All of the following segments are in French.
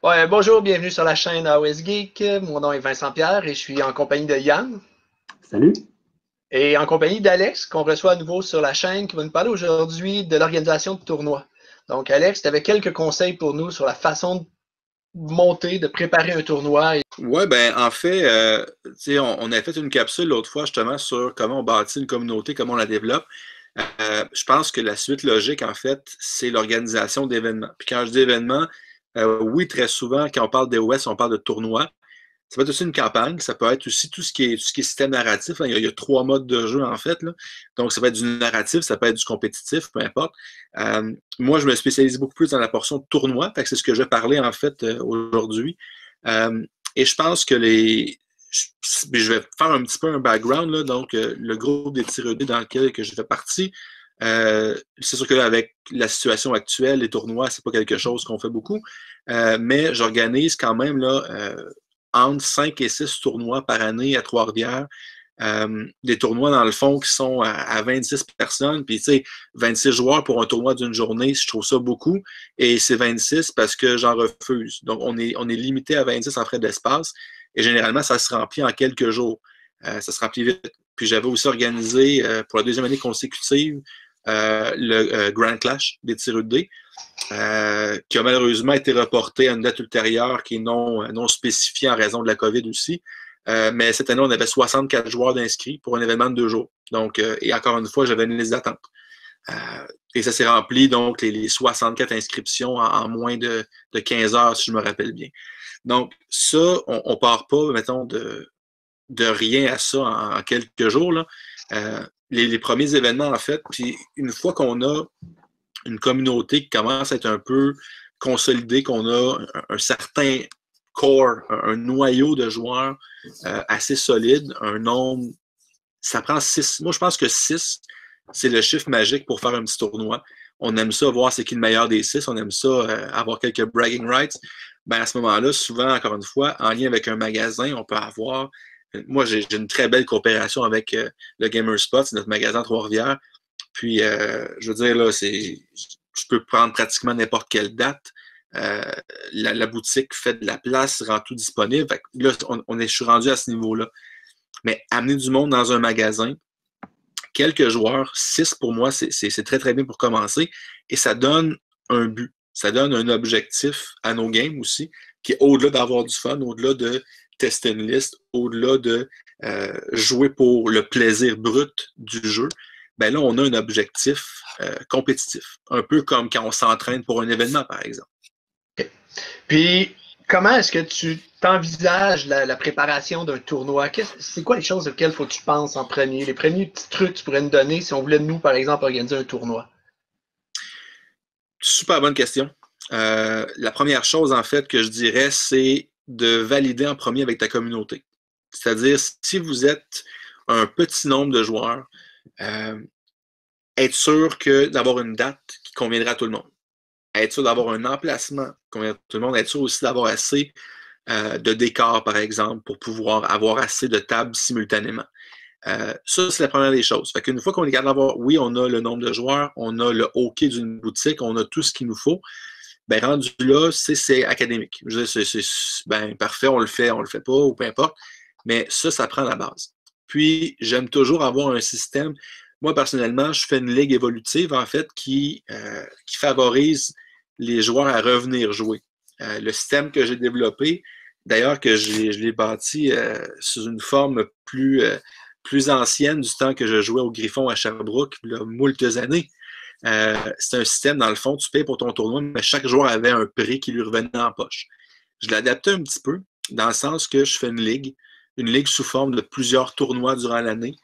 Ouais, bonjour, bienvenue sur la chaîne AOS Geek. Mon nom est Vincent Pierre et je suis en compagnie de Yann Salut. et en compagnie d'Alex qu'on reçoit à nouveau sur la chaîne qui va nous parler aujourd'hui de l'organisation de tournois. Donc Alex, tu avais quelques conseils pour nous sur la façon de monter, de préparer un tournoi. Ouais, ben en fait, tu sais, on a fait une capsule l'autre fois justement sur comment on bâtit une communauté, comment on la développe. Je pense que la suite logique, en fait, c'est l'organisation d'événements. Puis quand je dis événements, oui, très souvent, quand on parle d'EOS, on parle de tournois. Ça peut être aussi une campagne, ça peut être aussi tout ce qui est système narratif. Là. Il y a trois modes de jeu, en fait. Là. Donc, ça peut être du narratif, ça peut être du compétitif, peu importe. Moi, je me spécialise beaucoup plus dans la portion tournoi, fait que c'est ce que je vais parler, en fait, aujourd'hui. Euh, et je pense que je vais faire un petit peu un background, là. Donc, le groupe des tireurs dans lequel que je fais partie, c'est sûr qu'avec la situation actuelle, les tournois, c'est pas quelque chose qu'on fait beaucoup. Mais j'organise quand même là, entre 5 et 6 tournois par année à Trois-Rivières. Des tournois, dans le fond, qui sont à 26 personnes. Puis, tu sais, 26 joueurs pour un tournoi d'une journée, je trouve ça beaucoup. Et c'est 26 parce que j'en refuse. Donc, on est limité à 26 en frais d'espace. Et généralement, ça se remplit en quelques jours. Ça se remplit vite. Puis, j'avais aussi organisé pour la deuxième année consécutive le Grand Clash des tireurs de dés, qui a malheureusement été reporté à une date ultérieure qui est non spécifiée en raison de la COVID aussi. Mais cette année, on avait 64 joueurs d'inscrits pour un événement de 2 jours. Donc, et encore une fois, j'avais une liste d'attente. Et ça s'est rempli, donc, les 64 inscriptions en moins de 15 heures, si je me rappelle bien. Donc, ça, on ne part pas, mettons, de rien à ça en quelques jours. Là. Les premiers événements, en fait, puis une fois qu'on a une communauté qui commence à être un peu consolidée, qu'on a un certain core, un noyau de joueurs assez solide, un nombre, ça prend 6. Moi, je pense que 6, c'est le chiffre magique pour faire un petit tournoi. On aime ça, voir c'est qui le meilleur des 6, on aime ça, avoir quelques bragging rights. Ben, à ce moment-là, souvent, encore une fois, en lien avec un magasin, on peut avoir. Moi, j'ai une très belle coopération avec le Gamerspot, c'est notre magasin à Trois-Rivières. Puis, je veux dire, là, je peux prendre pratiquement n'importe quelle date. Euh, la boutique fait de la place, rend tout disponible. Fait que là, je suis rendu à ce niveau-là. Mais amener du monde dans un magasin, quelques joueurs, 6 pour moi, c'est très, très bien pour commencer. Et ça donne un but. Ça donne un objectif à nos games aussi, qui est au-delà d'avoir du fun, au-delà de tester une liste, au-delà de jouer pour le plaisir brut du jeu. Ben là, on a un objectif compétitif. Un peu comme quand on s'entraîne pour un événement, par exemple. Puis, comment est-ce que tu t'envisages la préparation d'un tournoi? C'est quoi les choses auxquelles faut que tu penses en premier? Les premiers petits trucs que tu pourrais nous donner si on voulait, nous, par exemple, organiser un tournoi? Super bonne question. La première chose, en fait, que je dirais, c'est de valider en premier avec ta communauté. C'est-à-dire, si vous êtes un petit nombre de joueurs, être sûr d'avoir une date qui conviendra à tout le monde. Être sûr d'avoir un emplacement qui conviendra à tout le monde. Être sûr aussi d'avoir assez de décors, par exemple, pour pouvoir avoir assez de tables simultanément. Ça, c'est la première des choses. Fait qu'une fois qu'on est capable d'avoir, oui, on a le nombre de joueurs, on a le hockey d'une boutique, on a tout ce qu'il nous faut, ben rendu là, c'est académique. Je veux dire, ben, parfait, on le fait pas, ou peu importe. Mais ça prend la base. Puis, j'aime toujours avoir un système. Moi, personnellement, je fais une ligue évolutive, en fait, qui favorise les joueurs à revenir jouer. Le système que j'ai développé, d'ailleurs, que je l'ai bâti sous une forme plus ancienne du temps que je jouais au Griffon à Sherbrooke, il y a moultes années. C'est un système, dans le fond, tu payes pour ton tournoi, mais chaque joueur avait un prix qui lui revenait en poche. Je l'ai adapté un petit peu, dans le sens que je fais une ligue sous forme de plusieurs tournois durant l'année.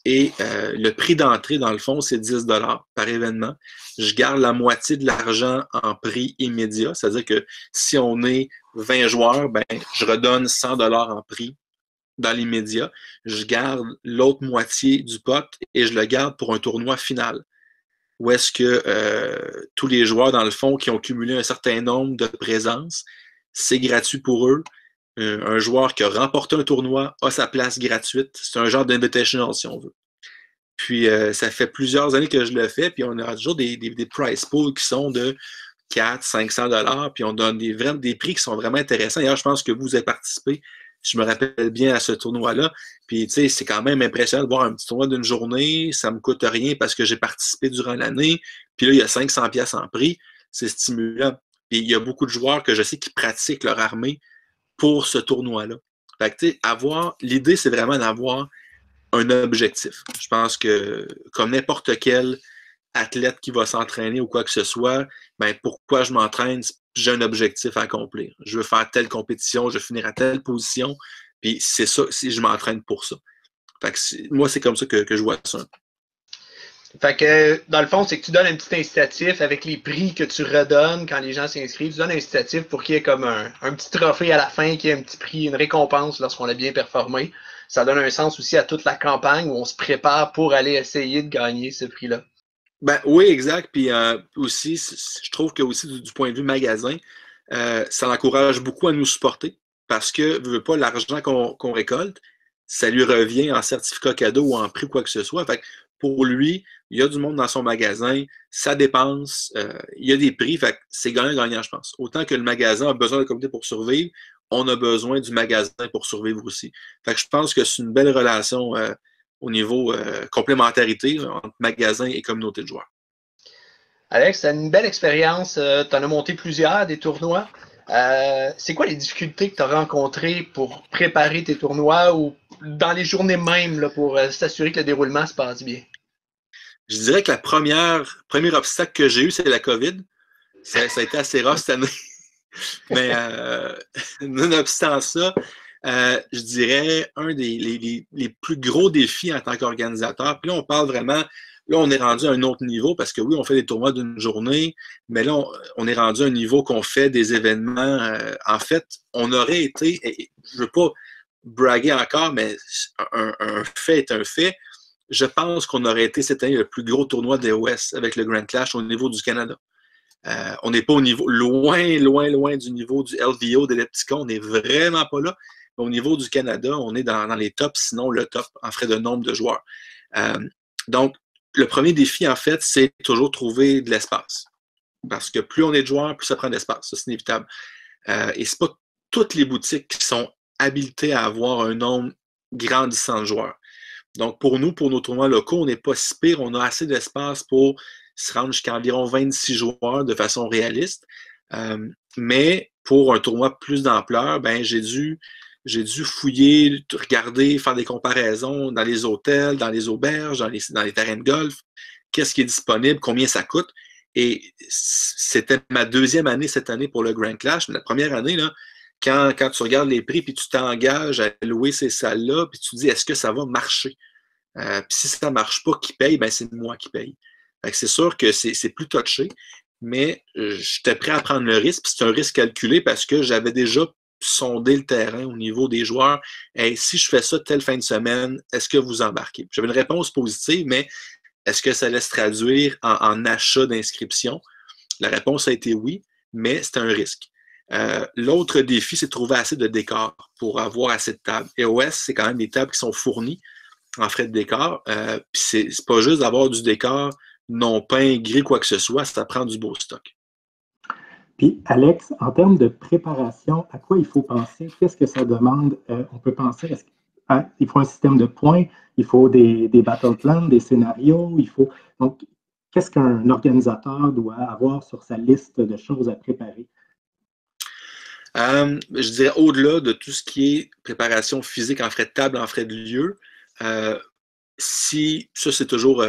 Et le prix d'entrée, dans le fond, c'est 10 par événement. Je garde la moitié de l'argent en prix immédiat, c'est-à-dire que si on est 20 joueurs, ben, je redonne 100 en prix dans l'immédiat. Je garde l'autre moitié du pot et je le garde pour un tournoi final où est-ce que tous les joueurs, dans le fond, qui ont cumulé un certain nombre de présences, c'est gratuit pour eux. Un joueur qui a remporté un tournoi a sa place gratuite. C'est un genre d'invitational, si on veut. Puis, ça fait plusieurs années que je le fais, puis on aura toujours des prize pools qui sont de 400-500 $, puis on donne des prix qui sont vraiment intéressants. D'ailleurs, je pense que vous avez participé, je me rappelle bien, à ce tournoi-là. Puis, tu sais, c'est quand même impressionnant de voir un petit tournoi d'une journée. Ça me coûte rien parce que j'ai participé durant l'année. Puis là, il y a 500$ en prix. C'est stimulant. Puis, il y a beaucoup de joueurs que je sais qui pratiquent leur armée pour ce tournoi-là. Fait que, tu sais, l'idée, c'est vraiment d'avoir un objectif. Je pense que, comme n'importe quel athlète qui va s'entraîner ou quoi que ce soit, ben pourquoi je m'entraîne? J'ai un objectif à accomplir. Je veux faire telle compétition, je veux finir à telle position, puis c'est ça, si je m'entraîne pour ça. Fait que moi, c'est comme ça que je vois ça. Fait que, dans le fond, c'est que tu donnes un petit incitatif avec les prix que tu redonnes quand les gens s'inscrivent. Tu donnes un incitatif pour qu'il y ait comme un petit trophée à la fin, qu'il y ait un petit prix, une récompense lorsqu'on a bien performé. Ça donne un sens aussi à toute la campagne où on se prépare pour aller essayer de gagner ce prix-là. Ben, oui, exact. Puis aussi, je trouve que aussi du point de vue magasin, ça l'encourage beaucoup à nous supporter parce que, veux pas, l'argent qu'on récolte, ça lui revient en certificat cadeau ou en prix ou quoi que ce soit. Fait que pour lui, il y a du monde dans son magasin, ça dépense, il y a des prix, fait que c'est gagnant-gagnant, je pense. Autant que le magasin a besoin de la communauté pour survivre, on a besoin du magasin pour survivre aussi. Fait que je pense que c'est une belle relation au niveau complémentarité entre magasin et communauté de joueurs. Alex, tu as une belle expérience. Tu en as monté plusieurs, des tournois. C'est quoi les difficultés que tu as rencontrées pour préparer tes tournois ou dans les journées même là, pour s'assurer que le déroulement se passe bien? Je dirais que premier obstacle que j'ai eu, c'est la COVID. Ça a été assez rough cette année. Mais nonobstant ça, je dirais un les plus gros défis en tant qu'organisateur. Puis là, on parle vraiment, là, on est rendu à un autre niveau parce que oui, on fait des tournois d'une journée, mais là, on est rendu à un niveau qu'on fait des événements. En fait, on aurait été, je ne veux pas braguer encore, mais un fait est un fait. Je pense qu'on aurait été cette année le plus gros tournoi des Ouest avec le Grand Clash au niveau du Canada. On n'est pas au niveau, loin du niveau du LVO des Lepticons. On n'est vraiment pas là. Au niveau du Canada, on est dans les tops, sinon le top en frais de nombre de joueurs. Donc, le premier défi, en fait, c'est toujours trouver de l'espace. Parce que plus on est de joueurs, plus ça prend de l'espace. Ça, c'est inévitable. Et ce n'est pas toutes les boutiques qui sont habilitées à avoir un nombre grandissant de joueurs. Donc, pour nous, pour nos tournois locaux, on n'est pas si pire. On a assez d'espace pour se rendre jusqu'à environ 26 joueurs de façon réaliste. Mais pour un tournoi plus d'ampleur, ben, j'ai dû fouiller, regarder, faire des comparaisons dans les hôtels, dans les auberges, dans les terrains de golf. Qu'est-ce qui est disponible, combien ça coûte. Et c'était ma deuxième année cette année pour le Grand Clash. Mais la première année, là, quand tu regardes les prix puis tu t'engages à louer ces salles-là, puis tu te dis est-ce que ça va marcher? Puis si ça ne marche pas, qui paye? Ben, c'est moi qui paye. C'est sûr que c'est plus touché, mais j'étais prêt à prendre le risque. C'est un risque calculé parce que j'avais déjà sondé le terrain au niveau des joueurs. Hey, si je fais ça telle fin de semaine, est-ce que vous embarquez? J'avais une réponse positive, mais est-ce que ça allait se traduire en achat d'inscription? La réponse a été oui, mais c'est un risque. L'autre défi, c'est de trouver assez de décors pour avoir assez de tables. EOS, c'est quand même des tables qui sont fournies en frais de décor. Puis c'est pas juste d'avoir du décor non peint, gris, quoi que ce soit, ça prend du beau stock. Puis, Alex, en termes de préparation, à quoi il faut penser? Qu'est-ce que ça demande? On peut penser, il faut un système de points, il faut des battle plans, des scénarios, Donc, qu'est-ce qu'un organisateur doit avoir sur sa liste de choses à préparer? Je dirais au-delà de tout ce qui est préparation physique en frais de table, en frais de lieu, ça c'est toujours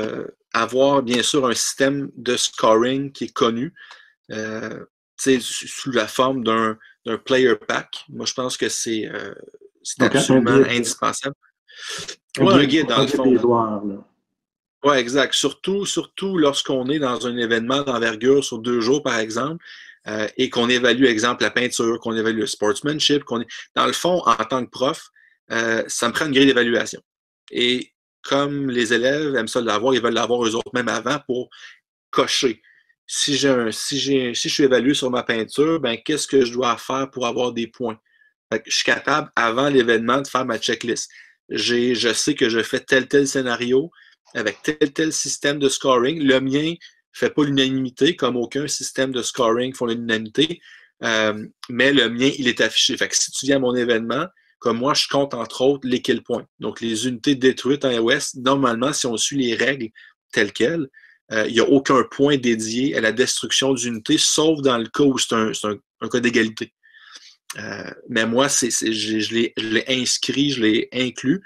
avoir bien sûr un système de scoring qui est connu, sous la forme d'un player pack. Moi je pense que c'est absolument indispensable. Un guide dans le fond. Oui, exact. Surtout lorsqu'on est dans un événement d'envergure sur 2 jours, par exemple, et qu'on évalue, exemple, la peinture, qu'on évalue le sportsmanship, dans le fond, en tant que prof, ça me prend une grille d'évaluation. Et comme les élèves aiment ça l'avoir, ils veulent l'avoir eux autres même avant pour cocher. Si je suis évalué sur ma peinture, ben qu'est-ce que je dois faire pour avoir des points? Fait que je suis capable, avant l'événement, de faire ma checklist. Je sais que je fais tel scénario avec tel système de scoring. Le mien fait pas l'unanimité, comme aucun système de scoring font l'unanimité, mais le mien, il est affiché. Fait que si tu viens à mon événement, comme moi, je compte entre autres les kill points. Donc, les unités détruites en iOS, normalement, si on suit les règles telles quelles, il n'y a aucun point dédié à la destruction d'unités, sauf dans le cas où c'est un cas d'égalité. Mais moi, je l'ai inscrit, je l'ai inclus.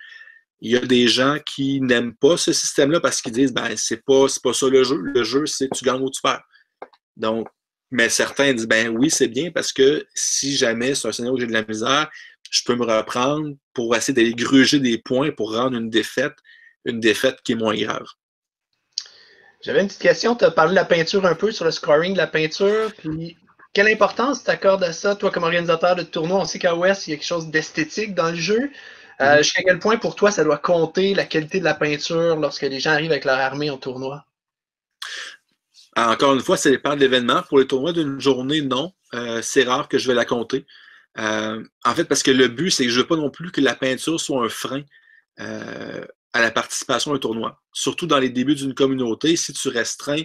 Il y a des gens qui n'aiment pas ce système-là parce qu'ils disent ben c'est pas ça le jeu. Le jeu, c'est tu gagnes ou tu perds. Donc, mais certains disent ben oui, c'est bien parce que si jamais c'est un scénario où j'ai de la misère, je peux me reprendre pour essayer d'aller gruger des points pour rendre une défaite qui est moins grave. J'avais une petite question. Tu as parlé de la peinture un peu, sur le scoring de la peinture. Puis, quelle importance tu accordes à ça, toi, comme organisateur de tournoi? On sait qu'à OS, il y a quelque chose d'esthétique dans le jeu. Jusqu'à quel point, pour toi, ça doit compter la qualité de la peinture lorsque les gens arrivent avec leur armée en tournoi? Encore une fois, ça dépend de l'événement. Pour les tournois d'une journée, non. C'est rare que je vais la compter. En fait, parce que le but, c'est que je ne veux pas non plus que la peinture soit un frein à la participation à un tournoi. Surtout dans les débuts d'une communauté, si tu restreins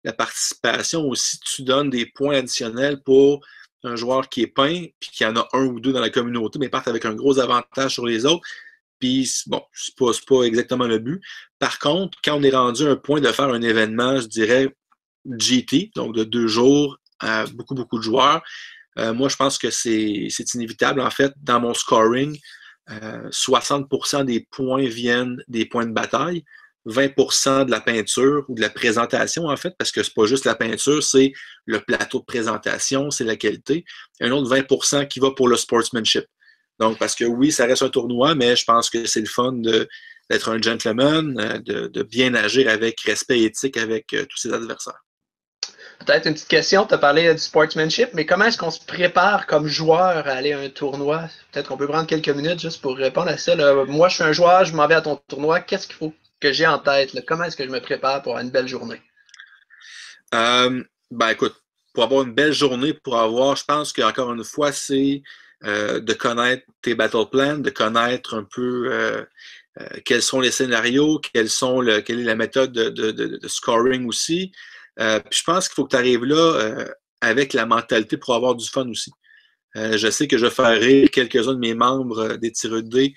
la participation ou si tu donnes des points additionnels pour un joueur qui est peint, puis qu'il y en a un ou deux dans la communauté, mais partent avec un gros avantage sur les autres. Puis, bon, c'est pas exactement le but. Par contre, quand on est rendu à un point de faire un événement, je dirais GT, donc de 2 jours, à beaucoup de joueurs, moi, je pense que c'est inévitable. En fait, dans mon scoring, 60% des points viennent des points de bataille, 20% de la peinture ou de la présentation, en fait, parce que c'est pas juste la peinture, c'est le plateau de présentation, c'est la qualité. Un autre 20% qui va pour le sportsmanship. Donc, parce que oui, ça reste un tournoi, mais je pense que c'est le fun d'être un gentleman, de bien agir avec respect et éthique avec tous ses adversaires. Peut-être une petite question, tu as parlé du sportsmanship, mais comment est-ce qu'on se prépare comme joueur à aller à un tournoi? Peut-être qu'on peut prendre quelques minutes juste pour répondre à ça. Là. Moi, je suis un joueur, je m'en vais à ton tournoi. Qu'est-ce qu'il faut que j'ai en tête? Là? Comment est-ce que je me prépare pour une belle journée? Ben écoute, pour avoir une belle journée, je pense qu'encore une fois, c'est de connaître tes battle plans, de connaître un peu quels sont les scénarios, quelle est la méthode de scoring aussi. Puis je pense qu'il faut que tu arrives là avec la mentalité pour avoir du fun aussi. Je sais que je vais faire rire quelques-uns de mes membres des tireux de dés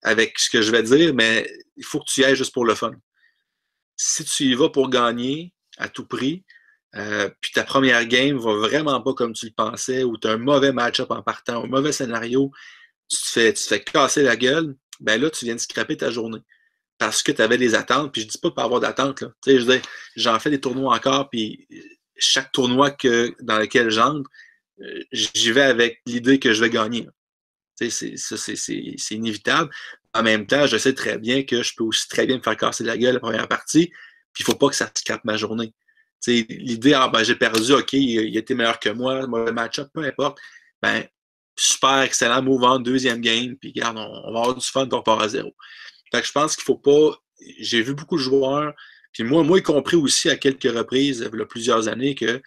avec ce que je vais dire, mais il faut que tu y ailles juste pour le fun. Si tu y vas pour gagner à tout prix, puis ta première game va vraiment pas comme tu le pensais, ou tu as un mauvais match-up en partant, un mauvais scénario, tu te fais casser la gueule, ben là, tu viens de scraper ta journée. Parce que tu avais des attentes, puis je dis pas pas avoir d'attente. J'en fais des tournois encore, puis chaque tournoi dans lequel j'entre, j'y vais avec l'idée que je vais gagner. C'est inévitable. En même temps, je sais très bien que je peux aussi très bien me faire casser la gueule la première partie, puis il ne faut pas que ça scrape ma journée. L'idée, j'ai perdu, OK, il a été meilleur que moi, le match-up, peu importe. Ben, super, excellent, move on, deuxième game, puis regarde, on va avoir du fun, puis on part à 0. Fait que je pense qu'il ne faut pas. J'ai vu beaucoup de joueurs, puis moi y compris aussi à quelques reprises, il y a plusieurs années, que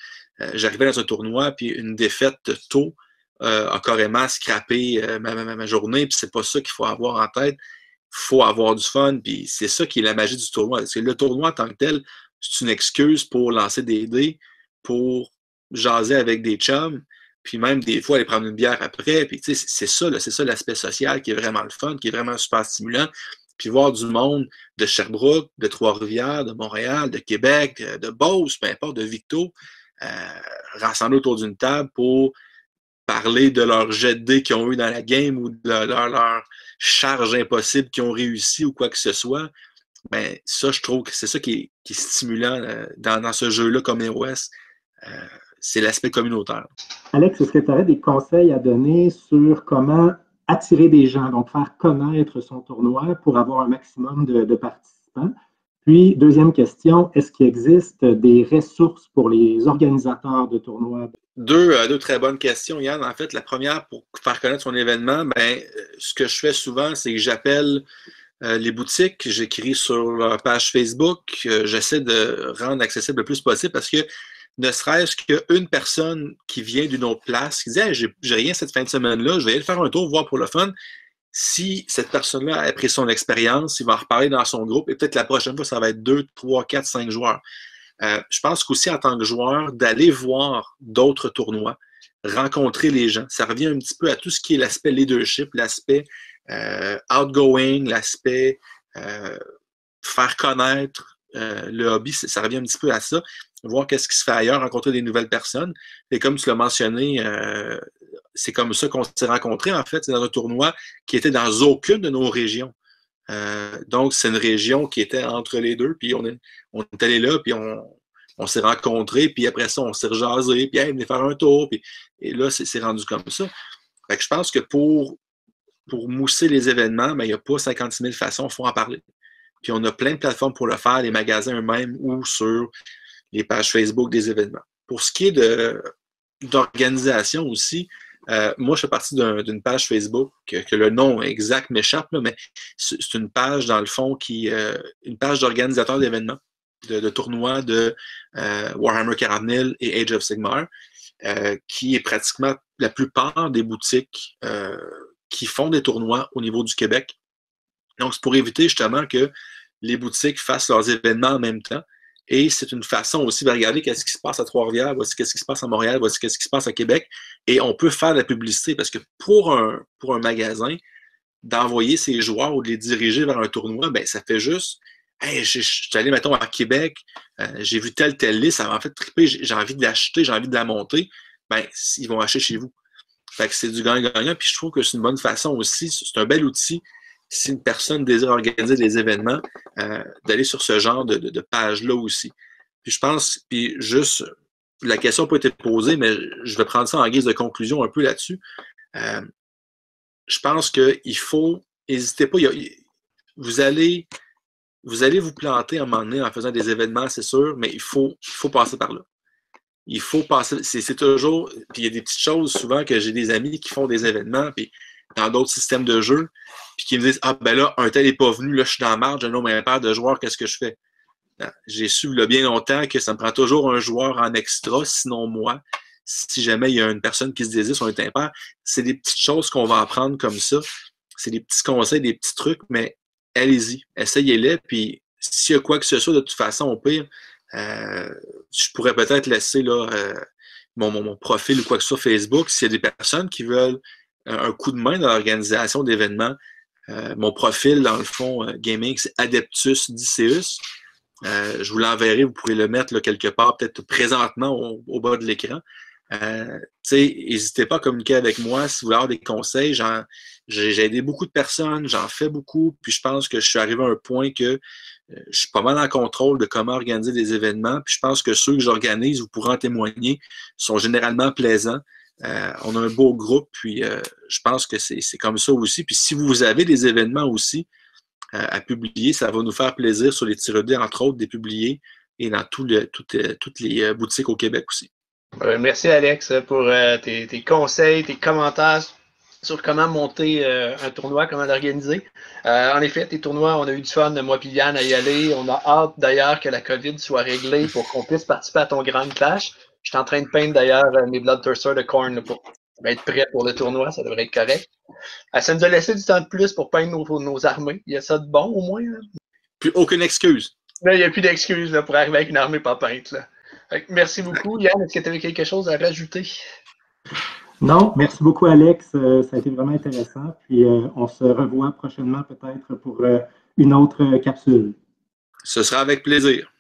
j'arrivais dans un tournoi, puis une défaite tôt a carrément scrappé ma journée, puis c'est pas ça qu'il faut avoir en tête. Il faut avoir du fun, puis c'est ça qui est la magie du tournoi. Parce que le tournoi en tant que tel, c'est une excuse pour lancer des dés, pour jaser avec des chums, puis même des fois aller prendre une bière après. Puis c'est ça l'aspect social qui est vraiment le fun, qui est vraiment super stimulant. Puis voir du monde de Sherbrooke, de Trois-Rivières, de Montréal, de Québec, de Beauce, peu importe, de Victo, rassemblés autour d'une table pour parler de leur jet de dés qu'ils ont eu dans la game ou de leur charge impossible qu'ils ont réussi ou quoi que ce soit. Ben, ça, je trouve que c'est ça qui est stimulant dans ce jeu-là comme iOS. C'est l'aspect communautaire. Alex, est-ce que tu aurais des conseils à donner sur comment attirer des gens, donc faire connaître son tournoi pour avoir un maximum de participants? Puis, deuxième question, est-ce qu'il existe des ressources pour les organisateurs de tournois? Deux très bonnes questions, Yann. En fait, la première, pour faire connaître son événement, ben, ce que je fais souvent, c'est que j'appelle les boutiques, j'écris sur leur page Facebook, j'essaie de rendre accessible le plus possible parce que ne serait-ce qu'une personne qui vient d'une autre place, qui dit hey, j'ai rien cette fin de semaine-là, je vais aller faire un tour, voir pour le fun. Si cette personne-là a appris son expérience, il va en reparler dans son groupe et peut-être la prochaine fois, ça va être 2, 3, 4, 5 joueurs. Je pense qu'aussi en tant que joueur, d'aller voir d'autres tournois, rencontrer les gens, ça revient un petit peu à tout ce qui est l'aspect leadership, l'aspect outgoing, l'aspect faire connaître le hobby, ça revient un petit peu à ça, voir qu'est-ce qui se fait ailleurs, rencontrer des nouvelles personnes. Et comme tu l'as mentionné, c'est comme ça qu'on s'est rencontrés, en fait, c'est dans un tournoi qui était dans aucune de nos régions. Donc, c'est une région qui était entre les deux, puis on est allé là, puis on s'est rencontrés, puis après ça, on s'est rejasé, puis hey, venez faire un tour, puis, et là, c'est rendu comme ça. Fait que je pense que pour mousser les événements, ben, il n'y a pas 56 000 façons, il faut en parler. Puis on a plein de plateformes pour le faire, les magasins eux-mêmes ou sur les pages Facebook des événements. Pour ce qui est d'organisation aussi, moi, je fais partie d'une page Facebook que le nom exact m'échappe, mais c'est une page, dans le fond, une page d'organisateur d'événements, de tournois de Warhammer 40 000 et Age of Sigmar, qui est pratiquement la plupart des boutiques qui font des tournois au niveau du Québec. Donc, c'est pour éviter justement que les boutiques fassent leurs événements en même temps. Et c'est une façon aussi de regarder qu'est-ce qui se passe à Trois-Rivières, voici qu'est-ce qui se passe à Montréal, voici qu'est-ce qui se passe à Québec. Et on peut faire de la publicité parce que pour un magasin, d'envoyer ses joueurs ou de les diriger vers un tournoi, ben ça fait juste hey, je suis allé, mettons, à Québec, j'ai vu telle liste, ça m'a fait triper, j'ai envie de l'acheter, j'ai envie de la monter. Ben, ils vont acheter chez vous. Fait que c'est du gagnant-gagnant, puis je trouve que c'est une bonne façon aussi, c'est un bel outil si une personne désire organiser des événements, d'aller sur ce genre de page-là aussi. Puis je pense, puis juste, la question n'a pas été posée, mais je vais prendre ça en guise de conclusion un peu là-dessus. Je pense qu'il faut, n'hésitez pas, vous allez vous planter à un moment donné en faisant des événements, c'est sûr, mais il faut passer par là. Il faut passer, c'est toujours, puis il y a des petites choses souvent que j'ai des amis qui font des événements, puis dans d'autres systèmes de jeu, puis qui me disent « Ah, ben là, un tel n'est pas venu, là, je suis dans la marge, j'ai un nombre impair de joueurs, qu'est-ce que je fais? » J'ai su là, bien longtemps que ça me prend toujours un joueur en extra, sinon moi, si jamais il y a une personne qui se désire sur un impair. C'est des petites choses qu'on va apprendre comme ça. C'est des petits conseils, des petits trucs, mais allez-y, essayez-les, puis s'il y a quoi que ce soit, de toute façon, au pire, je pourrais peut-être laisser là, mon profil ou quoi que ce soit Facebook. S'il y a des personnes qui veulent un coup de main dans l'organisation d'événements, mon profil, dans le fond, gaming, c'est Adeptus Diceus. Je vous l'enverrai, vous pourrez le mettre là, quelque part, peut-être présentement au bas de l'écran. N'hésitez pas à communiquer avec moi si vous voulez avoir des conseils. J'ai aidé beaucoup de personnes, j'en fais beaucoup, puis je pense que je suis arrivé à un point que je suis pas mal en contrôle de comment organiser des événements, puis je pense que ceux que j'organise, vous pourrez en témoigner, sont généralement plaisants. On a un beau groupe, puis je pense que c'est comme ça aussi. Puis si vous avez des événements aussi à publier, ça va nous faire plaisir sur les tireurs, entre autres, de les publier et dans toutes les boutiques au Québec aussi. Merci Alex pour tes conseils, tes commentaires sur comment monter un tournoi, comment l'organiser. En effet, tes tournois, on a eu du fun, moi et Yann, à y aller. On a hâte d'ailleurs que la COVID soit réglée pour qu'on puisse participer à ton Grand Clash. Je suis en train de peindre d'ailleurs mes Bloodthirster de Khorne pour être prêt pour le tournoi, ça devrait être correct. Ça nous a laissé du temps de plus pour peindre nos armées. Il y a ça de bon au moins. Là. Plus aucune excuse. Là, il n'y a plus d'excuses pour arriver avec une armée pas peinte. Là. Merci beaucoup. Yann, est-ce que tu avais quelque chose à rajouter? Non, merci beaucoup Alex. Ça a été vraiment intéressant. Puis on se revoit prochainement peut-être pour une autre capsule. Ce sera avec plaisir.